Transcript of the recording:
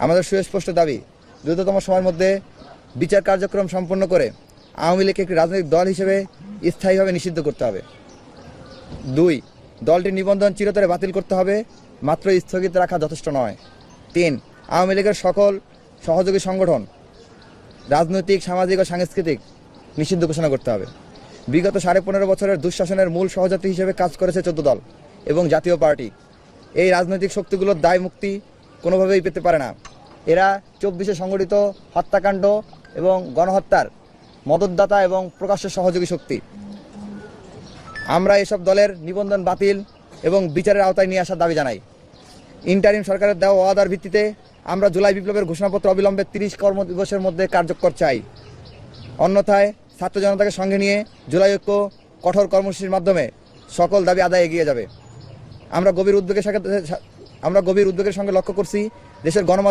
আমাদের সুস্পষ্ট দাবি, দ্রুততম সময়ের মধ্যে বিচার কার্যক্রম সম্পন্ন করে আওয়ামী লীগকে একটি রাজনৈতিক দল হিসেবে স্থায়ীভাবে নিষিদ্ধ করতে হবে। 2, দলটির নিবন্ধন চিরতরে বাতিল করতে হবে, মাত্র স্থগিত রাখা যথেষ্ট নয়। 3, আওয়ামী লীগের সকল সহযোগী সংগঠন রাজনৈতিক, সামাজিক ও সাংস্কৃতিক নিষিদ্ধ ঘোষণা করতে হবে। বিগত 15.5 বছরের দুঃশাসনের মূল সহযাত্রী হিসেবে কাজ করেছে 14 দল এবং জাতীয় পার্টি। এই রাজনৈতিক শক্তিগুলোর দায় মুক্তি কোনোভাবেই পেতে পারে না। এরা 24-এ সংগঠিত হত্যাকাণ্ড এবং গণহত্যার মদতদাতা এবং প্রকাশ্য সহযোগী শক্তি। আমরা এসব দলের নিবন্ধন বাতিল এবং বিচারের আওতায় নিয়ে আসার দাবি জানাই। ইন্টারিম সরকারের দেওয়া ওয়াদার ভিত্তিতে আমরা জুলাই বিপ্লবের ঘোষণাপত্র অবিলম্বে 30 কর্মদিবসের মধ্যে কার্যকর চাই। অন্যথায় ছাত্র জনতাকে সঙ্গে নিয়ে জুলাই ঐক্য কঠোর কর্মসূচির মাধ্যমে সকল দাবি আদায় এগিয়ে যাবে। আমরা গভীর উদ্বেগের সঙ্গে লক্ষ্য করছি দেশের গণমাধ্যম